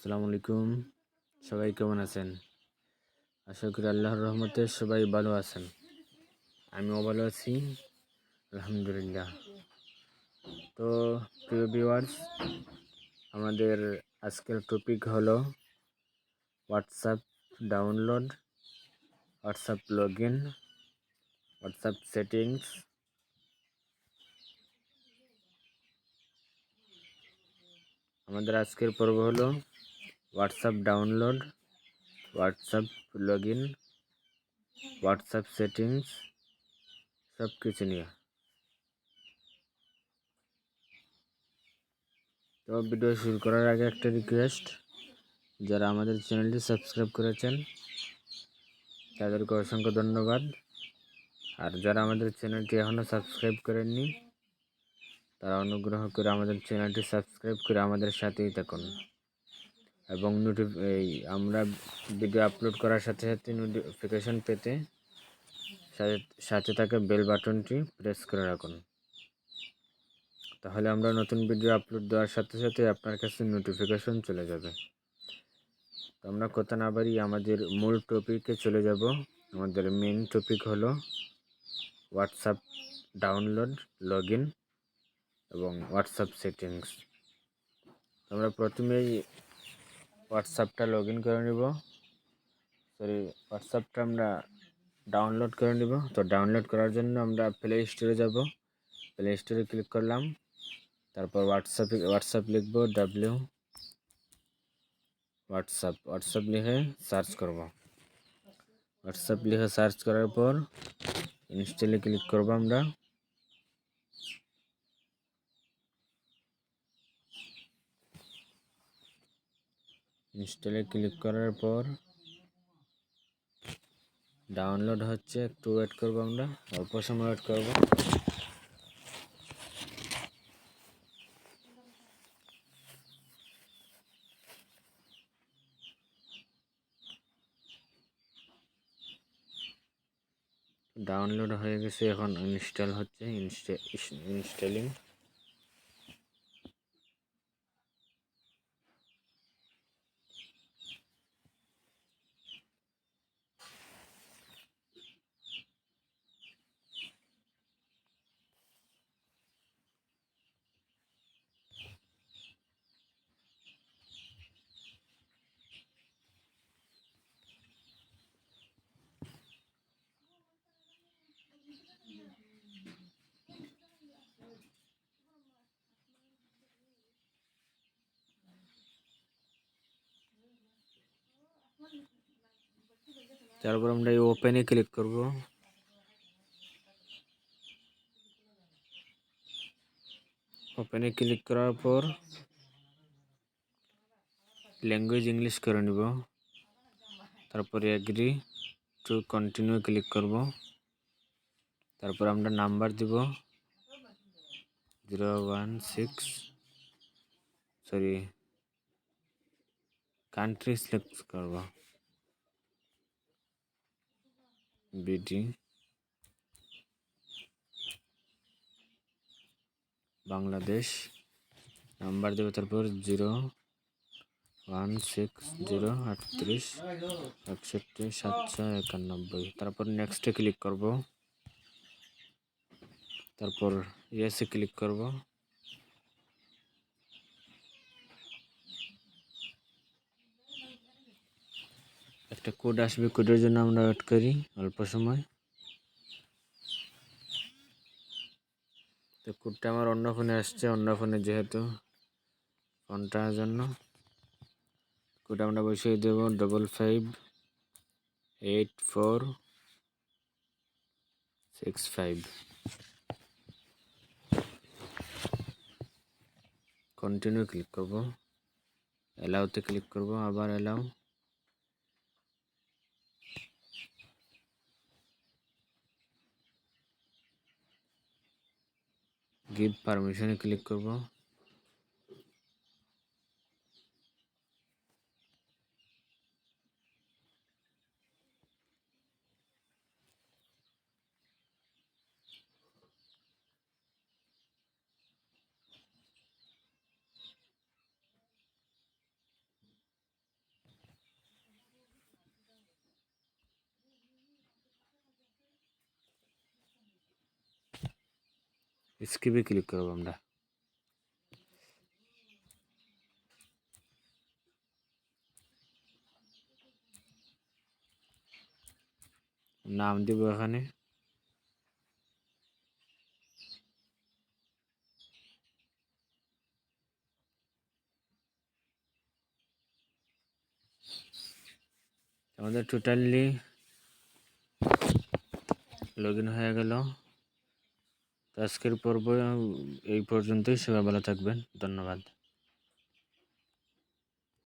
আসসালামু আলাইকুম। সবাই কেমন আছেন? আশা করি আল্লাহর রহমতে সবাই ভালো আছেন। আমিও ভালো আছি, আলহামদুলিল্লাহ। তো প্রিয় ভিউয়ার্স, আমাদের আজকের টপিক হলো WhatsApp download, WhatsApp log in, WhatsApp settings. আমাদের আজকের পর্ব হলো WhatsApp download, WhatsApp log in, WhatsApp settings, সব কিছু নিয়ে। তো ভিডিও শুরু করার আগে একটা রিকোয়েস্ট, যারা আমাদের চ্যানেলটি সাবস্ক্রাইব করেছেন তাদেরকে অসংখ্য ধন্যবাদ। আর যারা আমাদের চ্যানেলটি এখনও সাবস্ক্রাইব করেননি তারা অনুগ্রহ করে আমাদের চ্যানেলটি সাবস্ক্রাইব করে আমাদের সাথেই থাকুন এবং আমরা ভিডিও আপলোড করার সাথে সাথে নোটিফিকেশন পেতে সাথে থাকা বেল বাটনটি প্রেস করে রাখুন। তাহলে আমরা নতুন ভিডিও আপলোড দেওয়ার সাথে সাথে আপনার কাছে নোটিফিকেশন চলে যাবে। তো আমরা কথা না বাড়িয়ে আমাদের মূল টপিকে চলে যাব। আমাদের মেইন টপিক হলো হোয়াটসঅ্যাপ ডাউনলোড, লগ ইন এবং হোয়াটসঅ্যাপ সেটিংস। আমরা প্রথমেই হোয়াটসঅ্যাপটা লগ ইন করে নিব, হোয়াটসঅ্যাপটা আমরা ডাউনলোড করে নিব। তো ডাউনলোড করার জন্য আমরা প্লে স্টোরে যাব, প্লে স্টোরে ক্লিক করলাম, তারপর হোয়াটসঅ্যাপ লিখব, হোয়াটসঅ্যাপ লিখে সার্চ করব। হোয়াটসঅ্যাপ লিখে সার্চ করার পর ইনস্টলে ক্লিক করব। আমরা ইনস্টলে ক্লিক করার পর ডাউনলোড হচ্ছে, একটু ওয়েট করব, আমরা অল্প সময় ওয়েট করব। ডাউনলোড হয়ে গেছে, এখন ইনস্টল হচ্ছে, ইনস্টলিং। তারপর আমরা এই ওপেনে ক্লিক করব। ওপেনে ক্লিক করার পর ল্যাঙ্গুয়েজ ইংলিশ করে নিব। তারপরে এগ্রি টু কন্টিনিউ ক্লিক করব। তারপর আমরা নাম্বার দিব কান্ট্রি সিলেক্ট করব, বিডি বাংলাদেশ। নাম্বার দেব, তারপর 01603861791। তারপর নেক্সটে ক্লিক করব। তারপর ইয়েসে ক্লিক করব। একটা কোড আসবে, কোডের জন্য আমরা ওয়েট করি অল্প সময়। তো কোডটা আমার অন্য ফোনে আসছে, অন্য ফোনে যেহেতু ফোনটার জন্য কোড আমরা বসিয়ে দেব 558465। কন্টিনিউ ক্লিক করব, অ্যালাউতে ক্লিক করব, আবার অ্যালাউ। গিভ পারমিশনে ক্লিক করব। স্কিপে ক্লিক করব আমরা। নাম দিব এখানে আমাদের টোটালি লগ ইন হয়ে গেল। আজকের পর্ব এই পর্যন্তই। সবাই ভালো থাকবেন, ধন্যবাদ।